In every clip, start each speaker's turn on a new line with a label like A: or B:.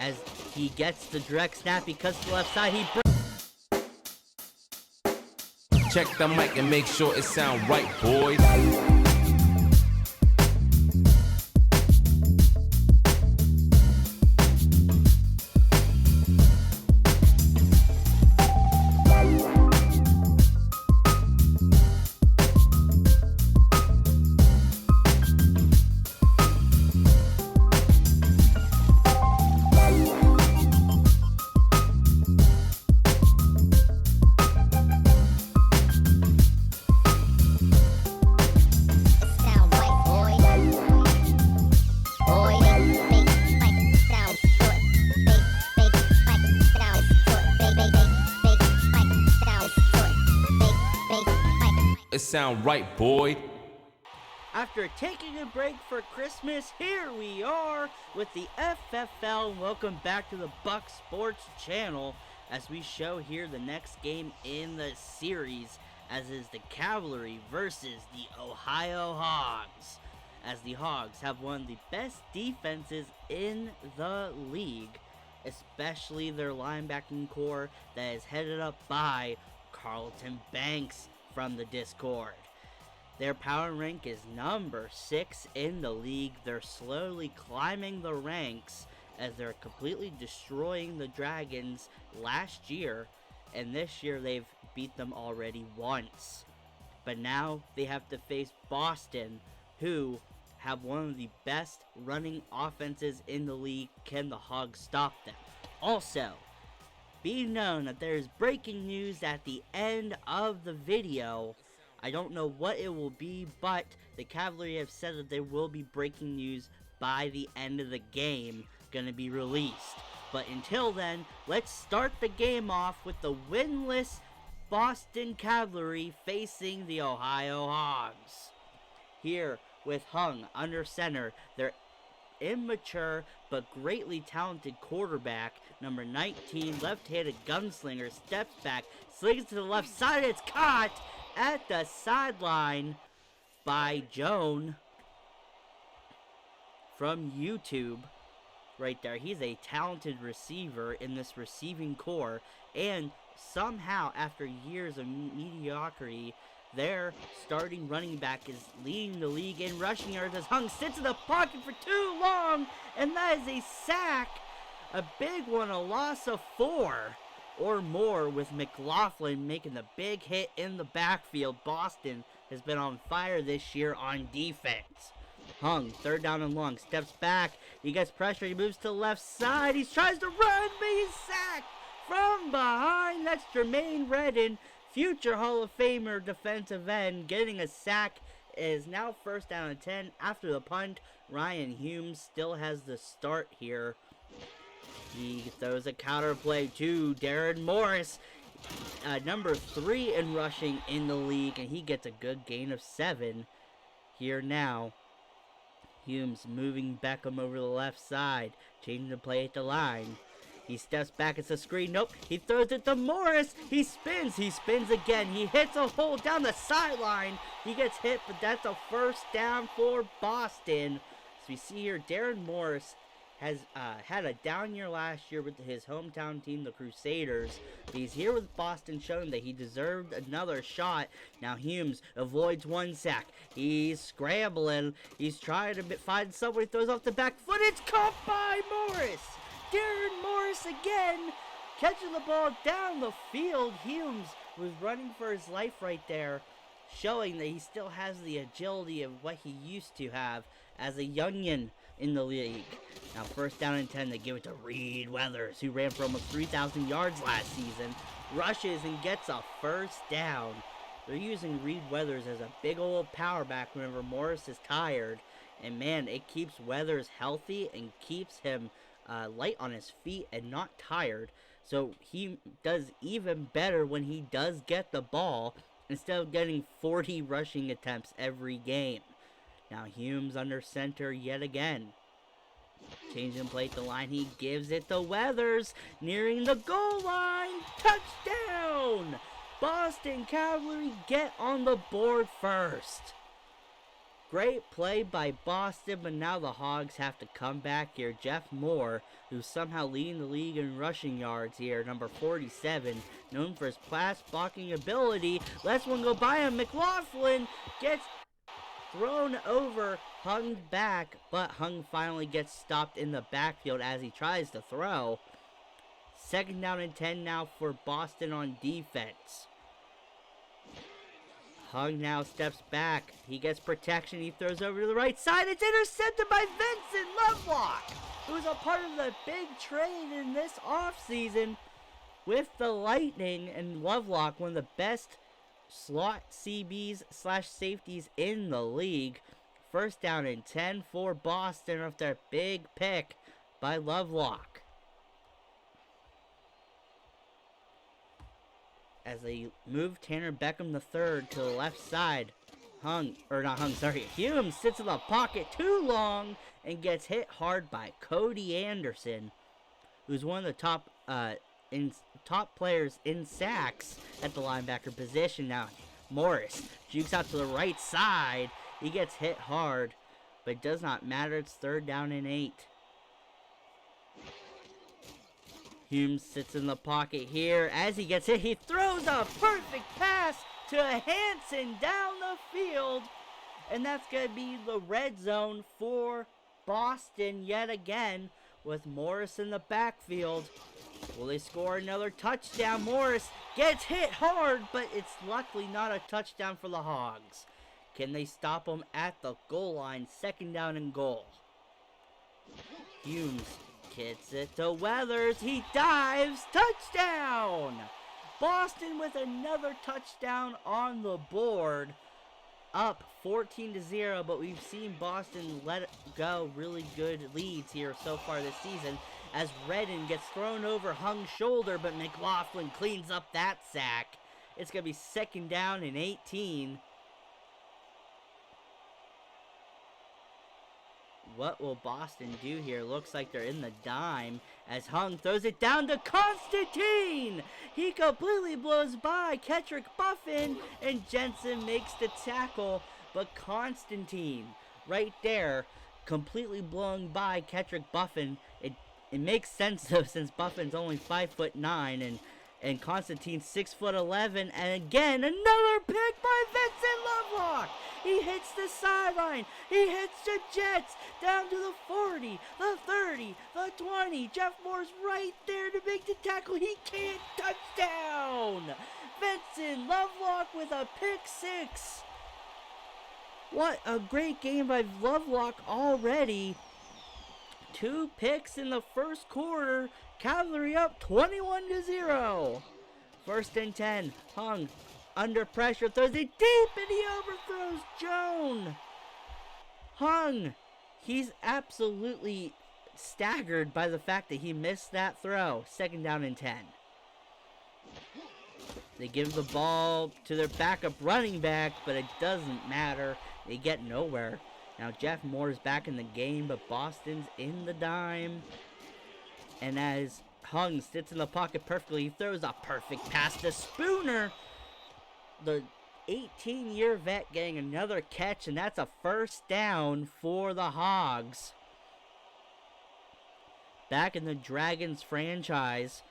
A: as he gets the direct snap. He cuts to the left side. He
B: check the mic and make sure it sound right, boys. It sound right, boy.
A: After taking a break for Christmas, here we are with the FFL. Welcome back to the Buck Sports channel as we show here the next game in the series, as is the Cavalry versus the Ohio Hogs. As the Hogs have one of the best defenses in the league, especially their linebacking core that is headed up by Carlton Banks from the Discord. Their power rank is number 6 in the league. They're slowly climbing the ranks as they're completely destroying the Dragons last year, and this year they've beat them already once. But now they have to face Boston, who have one of the best running offenses in the league. Can the Hogs stop them? Also, be known that there is breaking news at the end of the video. I don't know what it will be, but the Cavalry have said that there will be breaking news by the end of the game going to be released. But until then, let's start the game off with the winless Boston Cavalry facing the Ohio Hogs. Here with Hung under center, their immature but greatly talented quarterback, number 19, left-handed gunslinger, steps back, slings to the left side. It's caught at the sideline by Joan from YouTube. Right there, he's a talented receiver in this receiving core, and somehow after years of mediocrity, their starting running back is leading the league in rushing yards as Hung sits in the pocket for too long, and that is a sack. A big one, a loss of 4 or more, with McLaughlin making the big hit in the backfield. Boston has been on fire this year on defense. Hung, third down and long, steps back. He gets pressure. He moves to the left side. He tries to run, but he's sacked from behind. That's Jermaine Redden, future Hall of Famer defensive end, getting a sack. Is now first down and 10 after the punt. Ryan Humes still has the start here. He throws a counter play to Darren Morris, number 3 in rushing in the league, and he gets a good gain of 7 here now. Humes moving Beckham over the left side, changing the play at the line. He steps back, it's a screen, nope, he throws it to Morris, he spins again, he hits a hole down the sideline, he gets hit, but that's a first down for Boston. So we see here, Darren Morris has had a down year last year with his hometown team, the Crusaders. But he's here with Boston, showing that he deserved another shot. Now Humes avoids one sack. He's scrambling. He's trying to find somebody, throws off the back foot. It's caught by Morris. Darren Morris again, catching the ball down the field. Humes was running for his life right there, showing that he still has the agility of what he used to have as a youngin in the league. Now first down and 10, they give it to Reed Weathers, who ran for almost 3,000 yards last season, rushes and gets a first down. They're using Reed Weathers as a big old power back whenever Morris is tired, and man, it keeps Weathers healthy and keeps him light on his feet and not tired. So he does even better when he does get the ball, instead of getting 40 rushing attempts every game. Now Humes under center yet again. Changing play at the line, he gives it to Weathers, nearing the goal line. Touchdown! Boston Cavalry get on the board first. Great play by Boston, but now the Hogs have to come back here. Jeff Moore, who's somehow leading the league in rushing yards here, number 47, known for his pass blocking ability. Lets one go by him. McLaughlin gets thrown over, Hung back, but Hung finally gets stopped in the backfield as he tries to throw. 2nd down and 10 now for Boston on defense. Hung now steps back. He gets protection. He throws over to the right side. It's intercepted by Vincent Lovelock, who's a part of the big trade in this offseason with the Lightning. And Lovelock, one of the best slot CBs / safeties in the league. 1st down and 10 for Boston with their big pick by Lovelock. As they move Tanner Beckham III to the left side, Humes sits in the pocket too long and gets hit hard by Cody Anderson, who's one of the top players in sacks at the linebacker position. Now Morris jukes out to the right side. He gets hit hard, but it does not matter. It's 3rd down and 8. Humes sits in the pocket here. As he gets hit, he throws a perfect pass to Hansen down the field. And that's going to be the red zone for Boston yet again with Morris in the backfield. Will they score another touchdown? Morris gets hit hard, but it's luckily not a touchdown for the Hogs. Can they stop him at the goal line? 2nd down and goal. Humes hits it to Weathers. He dives. Touchdown! Boston with another touchdown on the board. Up 14-0, but we've seen Boston let go really good leads here so far this season as Redden gets thrown over Hung's shoulder, but McLaughlin cleans up that sack. It's going to be 2nd down and 18. What will Boston do here? Looks like they're in the dime as Hung throws it down to Constantine. He completely blows by Kettrick Buffin, and Jensen makes the tackle. But Constantine, right there, completely blown by Kettrick Buffin. It makes sense though, since Buffin's only 5'9" and Constantine's 6'11", and again another pick by Vincent Lovelock. He hits the sideline. He hits the Jets down to the 40, the 30, the 20. Jeff Moore's right there to make the tackle. He can't. Touchdown! Vincent Lovelock with a pick 6. What a great game by Lovelock already. 2 picks in the first quarter. Cavalry up 21-0. 1st and 10. Hung under pressure, throws it deep, and he overthrows Joan. Hung, he's absolutely staggered by the fact that he missed that throw. 2nd down and 10. They give the ball to their backup running back, but it doesn't matter. They get nowhere. Now Jeff Moore is back in the game, but Boston's in the dime. And as Hung sits in the pocket perfectly, he throws a perfect pass to Spooner. The 18-year vet getting another catch, and that's a 1st down for the Hogs. Back in the Dragons franchise,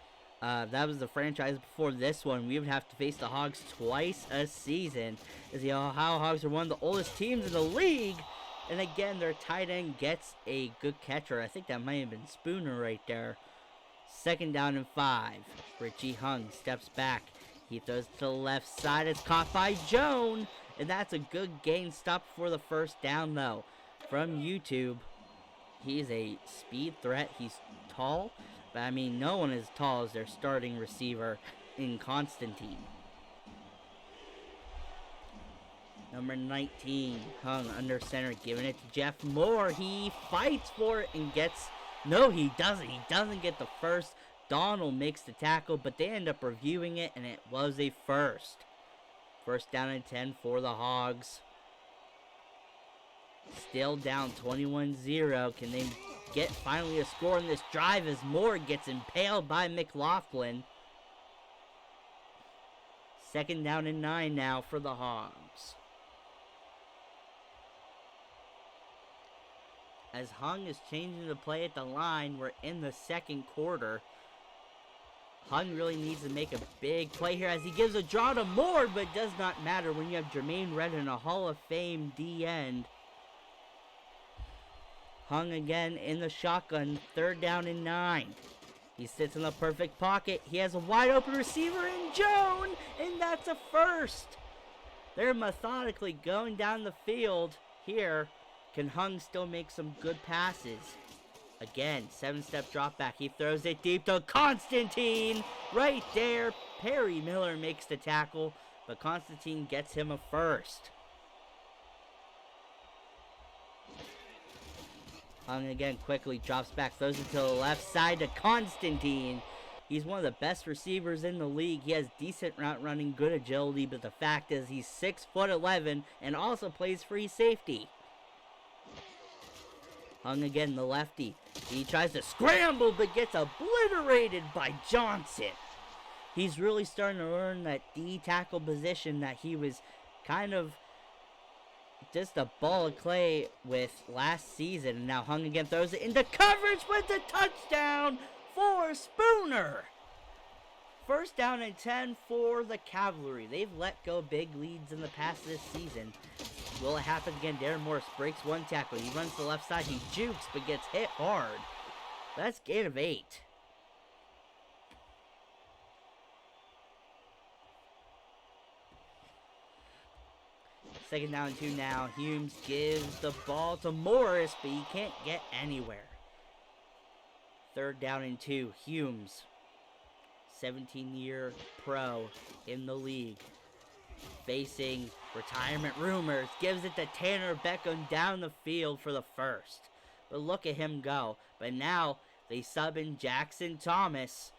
A: that was the franchise before this one, we would have to face the Hogs twice a season, as the Ohio Hogs are one of the oldest teams in the league. And again, their tight end gets a good catcher. I think that might have been Spooner right there. 2nd down and 5. Richie Hung steps back. He throws to the left side. It's caught by Joan. And that's a good gain stop for the 1st down, though. From YouTube, he's a speed threat. He's tall. But, I mean, no one is tall as their starting receiver in Constantine. Number 19, Hung under center, giving it to Jeff Moore. He fights for it and gets... No, he doesn't. He doesn't get the first. Donald makes the tackle, but they end up reviewing it, and it was a first. 1st down and 10 for the Hogs. Still down 21-0. Can they get finally a score in this drive as Moore gets impaled by McLaughlin? 2nd down and 9 now for the Hogs. as Hung is changing the play at the line. We're in the second quarter. Hung really needs to make a big play here as he gives a draw to Moore, but it does not matter when you have Jermaine Redden, a Hall of Fame D-end. Hung again in the shotgun, 3rd down and 9. He sits in the perfect pocket. He has a wide open receiver in Joan, and that's a first. They're methodically going down the field here. Can Hung still make some good passes? Again, 7-step drop back. He throws it deep to Constantine. Right there. Perry Miller makes the tackle, but Constantine gets him a first. Hung again quickly drops back, throws it to the left side to Constantine. He's one of the best receivers in the league. He has decent route running, good agility, but the fact is he's 6'11" and also plays free safety. Hung again, the lefty. He tries to scramble, but gets obliterated by Johnson. He's really starting to learn that D tackle position that he was kind of just a ball of clay with last season. And now Hung again throws it into coverage with the touchdown for Spooner. 1st down and 10 for the Cavalry. They've let go big leads in the past this season. Will it happen again? Darren Morris breaks one tackle. He runs to the left side. He jukes, but gets hit hard. That's gain of 8. Second down and 2 now. Humes gives the ball to Morris, but he can't get anywhere. 3rd down and 2. Humes, 17-year pro in the league, facing retirement rumors, gives it to Tanner Beckham down the field for the first. But look at him go. But now they sub in Jackson Thomas,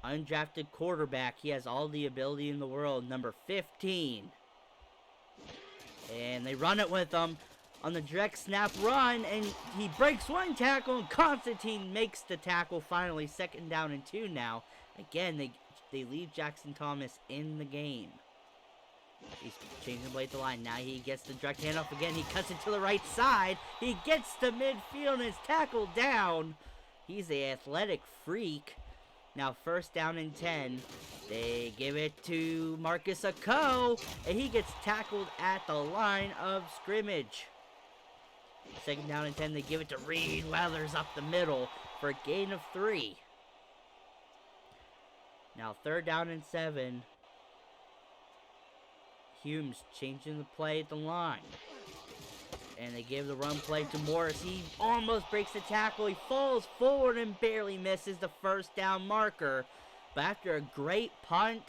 A: undrafted quarterback. He has all the ability in the world, number 15. And they run it with him on the direct snap run, and he breaks one tackle, and Constantine makes the tackle finally. 2nd down and 2 now. Again, they leave Jackson Thomas in the game. He's changing the play at the line. Now he gets the direct handoff again. He cuts it to the right side. He gets to midfield and is tackled down. He's an athletic freak. Now 1st down and 10. They give it to Marcus Ako, and he gets tackled at the line of scrimmage. 2nd down and 10. They give it to Reed Weathers up the middle for a gain of 3. Now 3rd down and 7. Humes changing the play at the line. And they give the run play to Morris. He almost breaks the tackle. He falls forward and barely misses the 1st down marker. But after a great punt,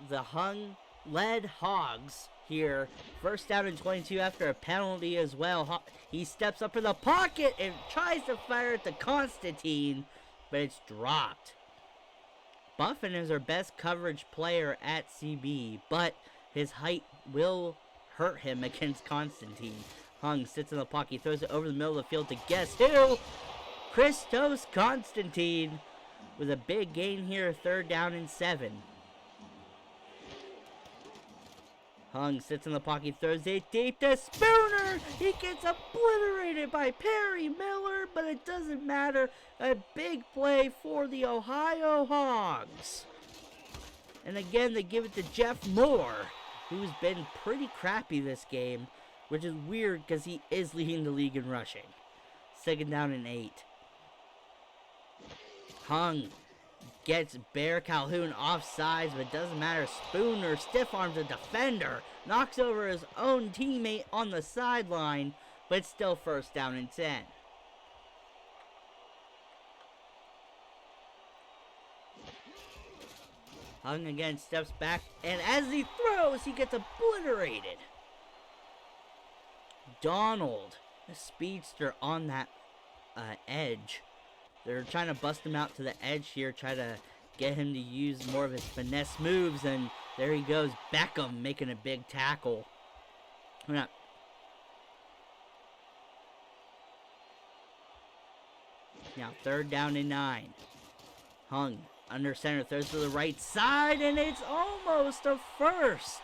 A: the Hung-led Hogs here. 1st down and 22 after a penalty as well. He steps up in the pocket and tries to fire it to Constantine, but it's dropped. Buffin is our best coverage player at CB, but his height will hurt him against Constantine. Hung sits in the pocket. He throws it over the middle of the field to guess who? Christos Constantine with a big gain here. 3rd down and 7. Hung sits in the pocket. Throws it deep to Spooner. He gets obliterated by Perry Miller, but it doesn't matter. A big play for the Ohio Hogs. And again, they give it to Jeff Moore, who's been pretty crappy this game, which is weird because he is leading the league in rushing. 2nd down and 8. Hung gets Bear Calhoun offsides, but it doesn't matter. Spooner stiff arms a defender, knocks over his own teammate on the sideline, but it's still 1st down and 10. Hung again steps back, and as he throws, he gets obliterated. Donald, a speedster on that edge. They're trying to bust him out to the edge here, try to get him to use more of his finesse moves, and there he goes, Beckham making a big tackle. Now 3rd down and 9. Hung under center, throws to the right side, and it's almost a first.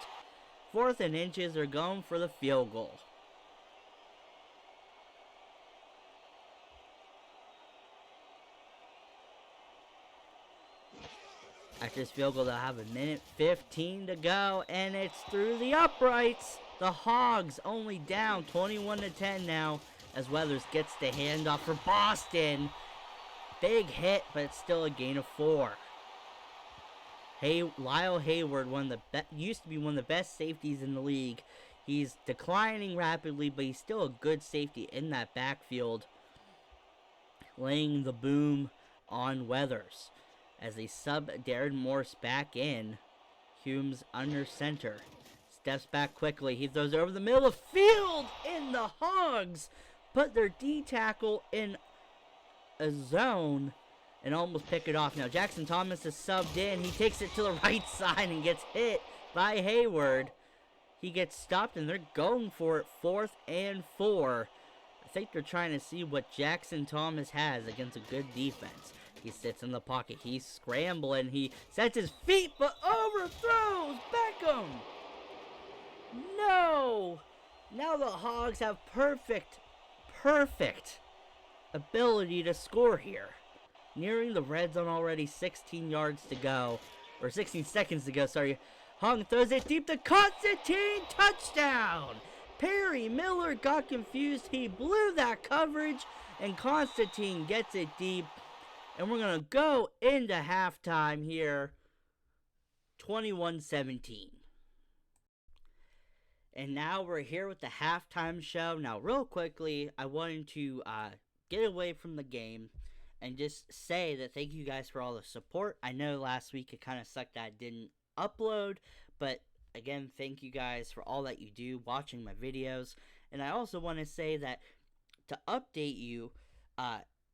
A: 4th and 4 inches are going for the field goal. After this field goal, they'll have a minute 15 to go, and it's through the uprights. The Hogs only down 21-10 now, as Weathers gets the handoff for Boston. Big hit, but it's still a gain of 4. Lyle Hayward, used to be one of the best safeties in the league. He's declining rapidly, but he's still a good safety in that backfield, laying the boom on Weathers. As they sub Darren Morse back in, Humes under center. Steps back quickly. He throws it over the middle of the field, and the Hogs put their D tackle in a zone and almost pick it off. Now Jackson Thomas is subbed in. He takes it to the right side and gets hit by Hayward. He gets stopped, and they're going for it 4th and 4. I think they're trying to see what Jackson Thomas has against a good defense. He sits in the pocket. He's scrambling. He sets his feet, but overthrows Beckham. No! Now the Hogs have perfect ability to score here. Nearing the red zone already, 16 yards to go. Or 16 seconds to go, sorry. Hung throws it deep to Constantine. Touchdown! Perry Miller got confused. He blew that coverage, and Constantine gets it deep. And we're going to go into halftime here, 21-17. And now we're here with the halftime show. Now, real quickly, I wanted to get away from the game and just say that thank you guys for all the support. I know last week it kind of sucked that I didn't upload, but again, thank you guys for all that you do watching my videos. And I also want to say that to update you,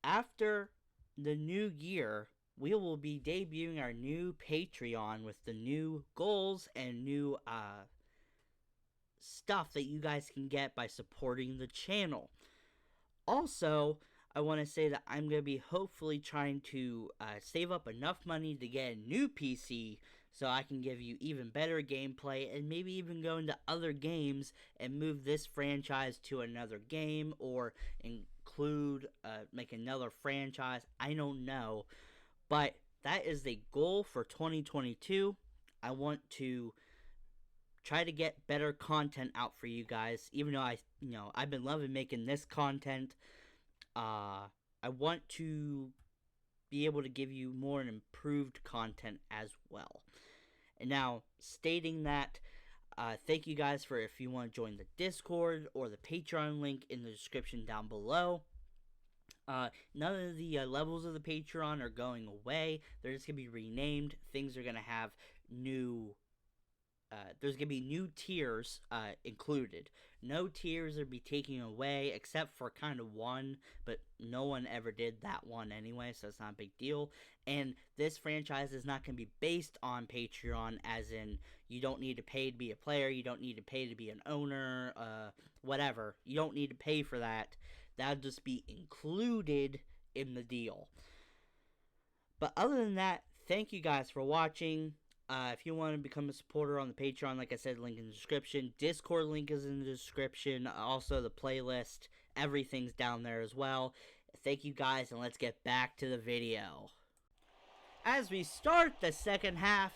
A: after the new year, we will be debuting our new Patreon with the new goals and new stuff that you guys can get by supporting the channel. Also, I want to say that I'm going to be hopefully trying to save up enough money to get a new PC so I can give you even better gameplay and maybe even go into other games and move this franchise to another game or make another franchise. I don't know, but that is the goal for 2022. I want to try to get better content out for you guys, even though I've been loving making this content. I want to be able to give you more and improved content as well. And now, stating that, thank you guys for if you want to join the Discord or the Patreon link in the description down below. None of the levels of the Patreon are going away. They're just going to be renamed. Things are going to have new... there's going to be new tiers included. No tiers are be taken away except for kind of one, but no one ever did that one anyway, so it's not a big deal. And this franchise is not going to be based on Patreon, as in you don't need to pay to be a player, you don't need to pay to be an owner, whatever. You don't need to pay for that. That'll just be included in the deal. But other than that, thank you guys for watching. If you want to become a supporter on the Patreon, like I said, link in the description. Discord link is in the description. Also, the playlist. Everything's down there as well. Thank you guys, and let's get back to the video. As we start the second half,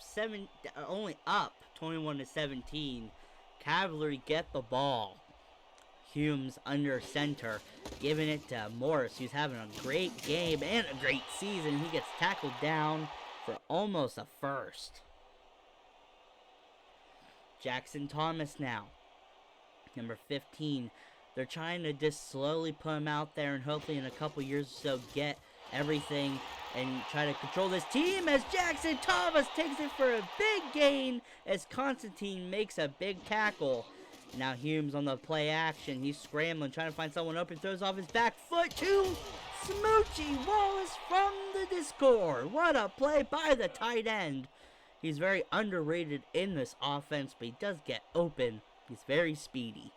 A: only up 21-17. Cavalry get the ball. Humes under center, giving it to Morris, who's having a great game and a great season. He gets tackled down for almost a first. Jackson Thomas now, number 15. They're trying to just slowly put him out there and hopefully in a couple years or so get everything and try to control this team as Jackson Thomas takes it for a big gain as Constantine makes a big tackle. Now Humes on the play action. He's scrambling, trying to find someone open. Throws off his back foot to Smoochie Wallace from the Discord. What a play by the tight end. He's very underrated in this offense, but he does get open. He's very speedy.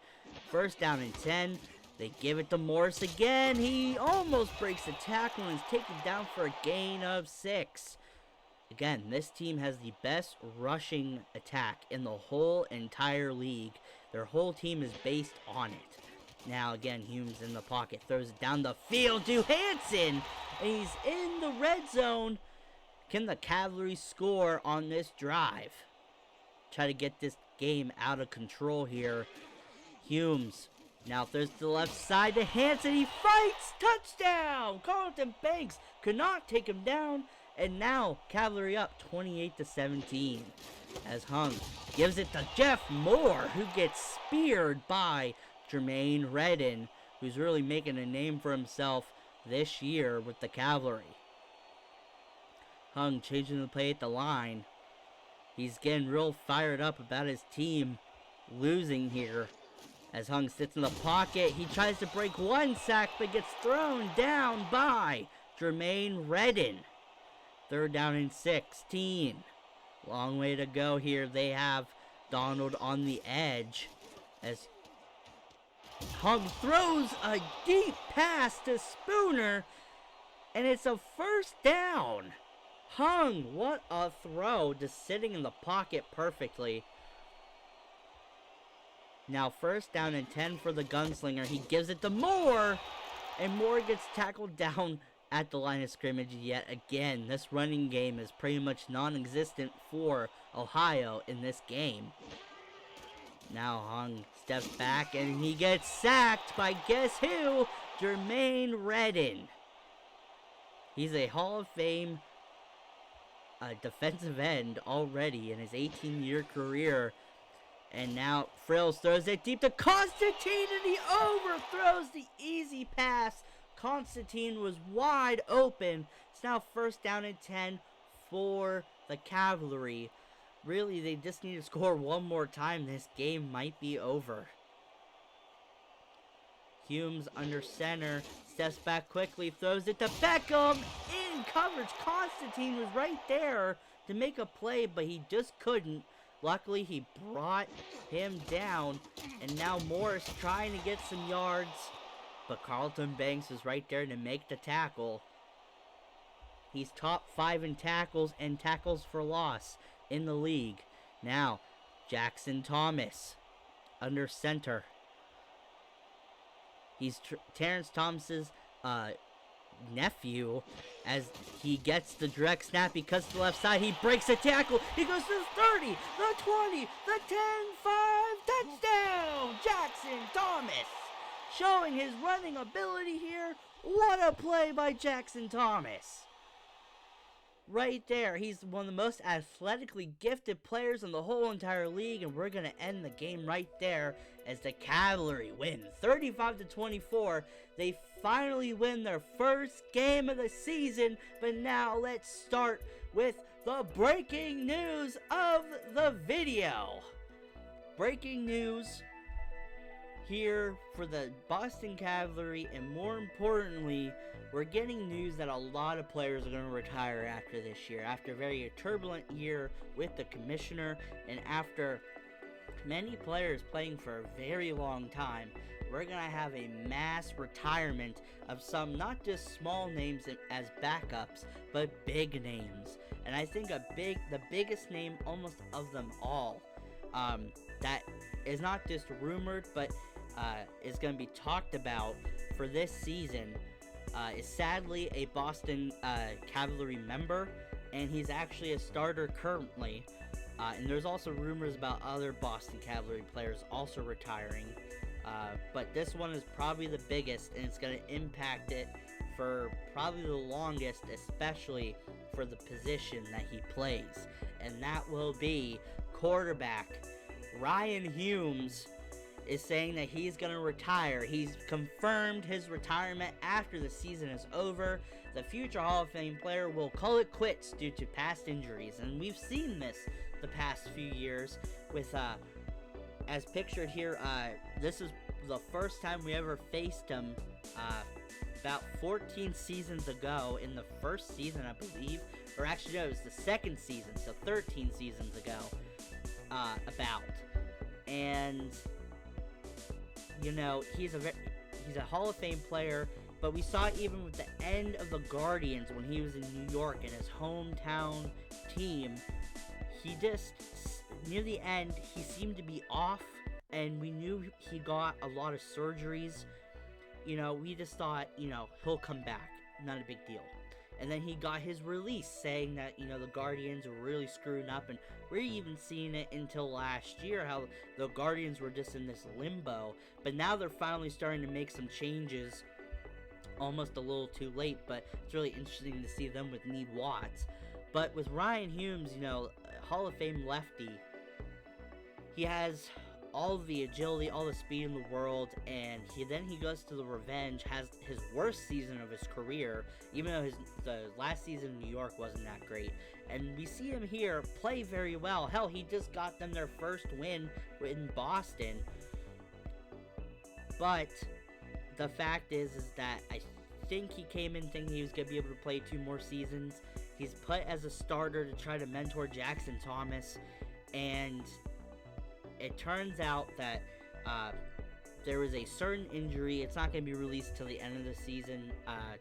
A: First down and 10. They give it to Morris again. He almost breaks the tackle and is taken down for a gain of 6. Again, this team has the best rushing attack in the whole entire league. Their whole team is based on it. Now again, Humes in the pocket. Throws it down the field to Hansen. And he's in the red zone. Can the Cavalry score on this drive? Try to get this game out of control here. Humes now throws to the left side to Hanson. He fights! Touchdown! Carlton Banks could not take him down. And now Cavalry up 28-17. As Hung gives it to Jeff Moore, who gets speared by Jermaine Redden, who's really making a name for himself this year with the Cavalry. Hung changing the play at the line. He's getting real fired up about his team losing here. As Hung sits in the pocket, he tries to break one sack, but gets thrown down by Jermaine Redden. 3rd down and 16. Long way to go here. They have Donald on the edge. As Hung throws a deep pass to Spooner, and it's a 1st down. Hung, what a throw, just sitting in the pocket perfectly. Now 1st down and 10 for the gunslinger. He gives it to Moore, and Moore gets tackled down at the line of scrimmage yet again. This running game is pretty much non-existent for Ohio in this game. Now Hung steps back and he gets sacked by guess who? Jermaine Redden. He's a Hall of Fame defensive end already in his 18-year career. And now Frills throws it deep to Constantine, and he overthrows the easy pass. Constantine was wide open. It's now 1st down and 10 for the Cavalry. Really, they just need to score one more time. This game might be over. Humes under center, steps back quickly, throws it to Beckham. In coverage, Constantine was right there to make a play, but he just couldn't. Luckily, he brought him down, and now Morris trying to get some yards. But Carlton Banks is right there to make the tackle. He's top 5 in tackles and tackles for loss in the league. Now, Jackson Thomas under center. He's Terrence Thomas's nephew, as he gets the direct snap. He cuts to the left side. He breaks a tackle. He goes to the 30, the 20, the 10, 5. Touchdown! Jackson Thomas showing his running ability here. What a play by Jackson Thomas. Right there. He's one of the most athletically gifted players in the whole entire league, and we're going to end the game right there as the Cavalry win 35-24. They finally win their first game of the season, but now let's start with the breaking news of the video. Breaking news here for the Boston Cavalry, and more importantly, we're getting news that a lot of players are going to retire after this year, after a very turbulent year with the commissioner, and after many players playing for a very long time. We're going to have a mass retirement of some, not just small names as backups, but big names. And I think the biggest name almost of them all, that is not just rumored, but is going to be talked about for this season, is sadly a Boston Cavalry member, and he's actually a starter currently. And there's also rumors about other Boston Cavalry players also retiring. But this one is probably the biggest, and it's going to impact it for probably the longest, especially for the position that he plays. And that will be quarterback. Ryan Humes is saying that he's going to retire. He's confirmed his retirement after the season is over. The future Hall of Fame player will call it quits due to past injuries. And we've seen this the past few years with, as pictured here, this is the first time we ever faced him about 14 seasons ago, in the first season, I believe. Or actually, no, it was the second season, so 13 seasons ago, about. And you know, he's a Hall of Fame player, but we saw it even with the end of the Guardians when he was in New York and his hometown team. He just, near the end, he seemed to be off, and we knew he got a lot of surgeries. You know, we just thought, you know, he'll come back. Not a big deal. And then he got his release saying that, the Guardians were really screwing up. And we're even seeing it until last year, how the Guardians were just in this limbo. But now they're finally starting to make some changes. Almost a little too late, but it's really interesting to see them with Need Watts. But with Ryan Humes, Hall of Fame lefty, he has all the agility, all the speed in the world, and he goes to the Revenge, has his worst season of his career, even though the last season in New York wasn't that great. And we see him here play very well. Hell, he just got them their first win in Boston. But the fact is that I think he came in thinking he was going to be able to play 2 more seasons. He's put as a starter to try to mentor Jackson Thomas, and it turns out that there was a certain injury. It's not going to be released till the end of the season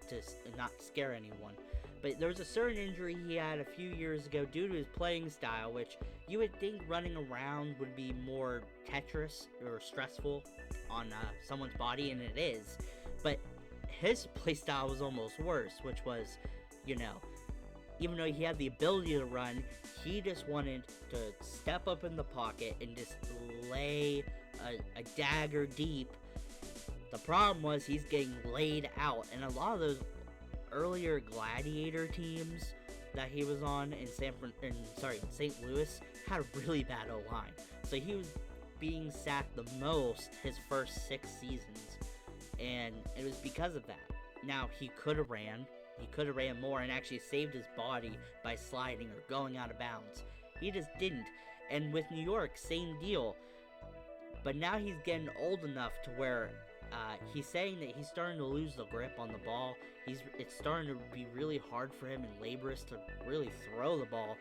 A: to not scare anyone. But there was a certain injury he had a few years ago due to his playing style, which you would think running around would be more Tetris or stressful on someone's body, and it is. But his playstyle was almost worse, which was, even though he had the ability to run, he just wanted to step up in the pocket and just lay a dagger deep. The problem was he's getting laid out, and a lot of those earlier Gladiator teams that he was on in St. Louis had a really bad O-line. So he was being sacked the most his first 6 seasons, and it was because of that. Now, he could have ran more and actually saved his body by sliding or going out of bounds. He just didn't. And with New York, same deal. But now he's getting old enough to where he's saying that he's starting to lose the grip on the ball. It's starting to be really hard for him and laborious to really throw the ball.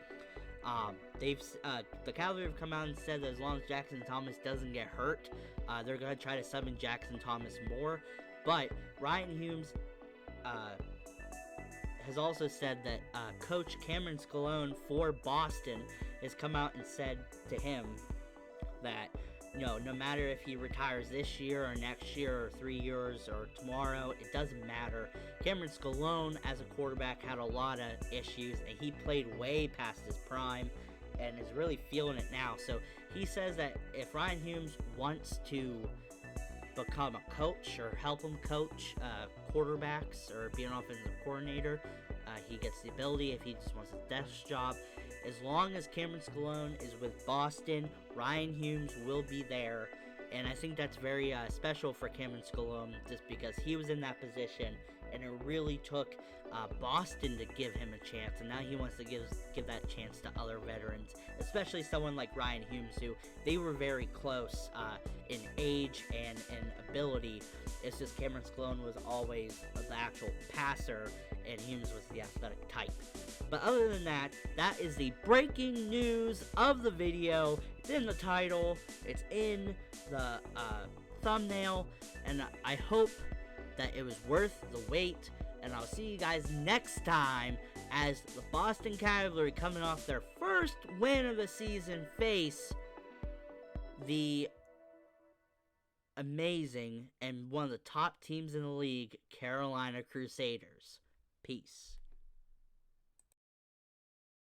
A: The Cavalry have come out and said that as long as Jackson Thomas doesn't get hurt, they're going to try to sub in Jackson Thomas more. But Ryan Humes has also said that Coach Cameron Scalone for Boston has come out and said to him that, no matter if he retires this year or next year or 3 years or tomorrow, it doesn't matter. Cameron Scalone as a quarterback had a lot of issues, and he played way past his prime and is really feeling it now. So he says that if Ryan Humes wants to become a coach or help him coach quarterbacks or be an offensive coordinator, he gets the ability if he just wants a desk job. As long as Cameron Scalone is with Boston, Ryan Humes will be there. And I think that's very special for Cameron Scalone, just because he was in that position, and it really took Boston to give him a chance, and now he wants to give that chance to other veterans, especially someone like Ryan Humes, who they were very close in age and in ability. It's just Cameron Scalone was always the actual passer, and Humes was the athletic type. But other than that, that is the breaking news of the video. It's in the title, it's in the thumbnail, and I hope that it was worth the wait. And I'll see you guys next time as the Boston Cavalry, coming off their first win of the season, face the amazing and one of the top teams in the league, Carolina Crusaders. Peace.